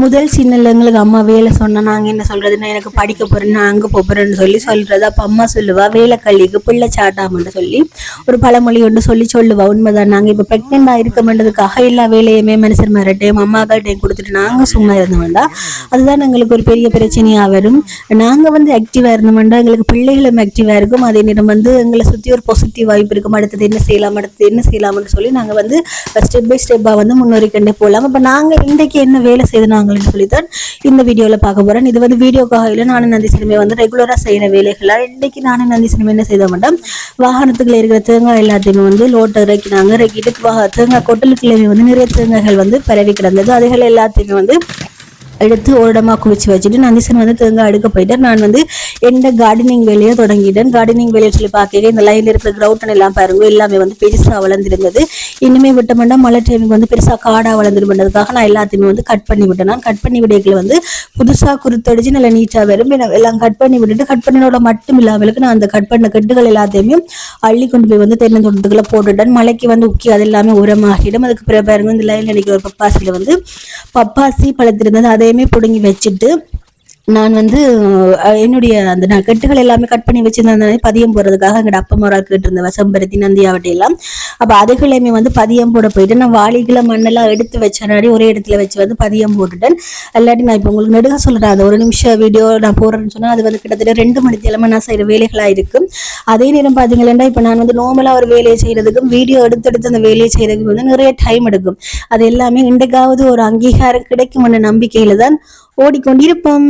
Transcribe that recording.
முதல் சின்னல எங்களுக்கு அம்மா வேலை சொன்னா நாங்கள் என்ன சொல்றதுன்னா எனக்கு படிக்க போறேன் நான் அங்கே போறேன்னு சொல்றது. அப்போ அம்மா சொல்லுவா வேலை கல்விக்கு பிள்ளை சாட்டாமன்னு சொல்லி ஒரு பழமொழி ஒன்று சொல்லுவா. உண்மைதான். நாங்கள் இப்போ ப்ரெக்னெண்டா இருக்கமென்றதுக்காக எல்லா வேலையுமே மனுஷன் மாரட்டையும் அம்மாக்கள்கிட்டையும் கொடுத்துட்டு நாங்கள் சும்மா இருந்த வேண்டாம். அதுதான் எங்களுக்கு ஒரு பெரிய பிரச்சனையா வரும். நாங்கள் வந்து ஆக்டிவா இருந்த வேண்டாம், எங்களுக்கு பிள்ளைகளும் ஆக்டிவா இருக்கும். அதே நேரம் வந்து எங்களை சுற்றி ஒரு பாசிட்டிவ் வாய்ப்பு இருக்கும். அடுத்தது என்ன செய்யலாம், அடுத்தது என்ன செய்யலாம்னு சொல்லி நாங்கள் வந்து ஸ்டெப் பை ஸ்டெப்பா வந்து முன்னேறிக்கொண்டே போகலாம். அப்போ நாங்கள் இன்றைக்கு என்ன வேலை செய்து சொல்லித்தான் இந்த வீடியோல பார்க்க போறேன். இது வந்து வீடியோக்காக இல்லை, நானும் நந்தி சினிமே வந்து ரெகுலரா செய்யற வேலைகளா. இன்னைக்கு நானும் நந்தி சினிமே என்ன செய்த மாட்டோம், வாகனத்துக்குள்ள இருக்கிற தேங்காய் எல்லாத்தையுமே வந்து லோட்டை இறக்கிட்டு தேங்காய் கொட்டலுக்குள்ளே வந்து நிறைய தேங்காய்கள் வந்து பரவி கிடந்தது. அதுகள் எல்லாத்தையுமே வந்து எடுத்து ஒரு இடமா குவிச்சு வச்சுட்டு நந்திசன் வந்து தேங்காய் எடுக்க போயிட்டேன். நான் வந்து எந்த கார்டனிங் வேலையை தொடங்கிட்டேன். கார்டனிங் வேலையை சொல்லி பார்க்க இந்த லைன்ல இருக்கிற கிரவுண்ட் எல்லாம் பாருங்க, எல்லாமே வந்து பெருசா வளர்ந்துருந்தது. இனிமே விட்டமெண்டா மழை டைமுக்கு வந்து பெருசா காடா வளர்ந்துருந்ததுக்காக நான் எல்லாத்தையுமே வந்து கட் பண்ணி விட்டேன். நான் கட் பண்ணி விடையில வந்து புதுசா குருத்தடிச்சு நல்லா நீட்டா வரும். எல்லாம் கட் பண்ணி விட்டுட்டு கட் பண்ணினோட மட்டும் இல்லாமலுக்கு நான் அந்த கட் பண்ண கட்டுகள் எல்லாத்தையுமே அள்ளி கொண்டு போய் வந்து தென்னந்தோட்டத்துக்குள்ள போட்டுட்டேன். மழைக்கு வந்து உக்கி அது எல்லாமே உரமாகிடும். அதுக்கு பிறகு பாருங்க இந்த லைன்ல நிற்கிற ஒரு பப்பாசியில வந்து பப்பாசி பழத்திருந்தது. அதையுமே பிடுங்கி வச்சுட்டு நான் வந்து என்னுடைய அந்த கட்டுகள் எல்லாமே கட் பண்ணி வச்சிருந்தேன் பதியம் போடுறதுக்காக எங்கட அப்பா மரம் கேட்டு இருந்தேன், வசம்பருத்தி நந்தியாவட்டை எல்லாம். அப்ப அதுகளையுமே வந்து பதியம் போட போயிட்டு நான் வாளிகளை மண்ணெல்லாம் எடுத்து வச்சனாடி ஒரே இடத்துல வச்சு வந்து பதியம் போட்டுட்டேன். இல்லாட்டி நான் இப்போ உங்களுக்கு நெடுக சொல்றேன், அது ஒரு நிமிஷம் வீடியோ நான் போடுறேன்னு சொன்னா அது வந்து கிட்டத்தட்ட 2 மணி நேரமா நான் செய்யற வேலைகளா இருக்கும். அதே நேரம் பாத்தீங்கன்னா இப்ப நான் வந்து நார்மலா ஒரு வேலையை செய்யறதுக்கும் வீடியோ எடுத்து அந்த வேலையை செய்யறதுக்கு வந்து நிறைய டைம் எடுக்கும். அது எல்லாமே இன்றைக்காவது ஒரு அங்கீகாரம் கிடைக்கும் என்ற நம்பிக்கையில தான் ஓடிக்கொண்டிருப்போம்.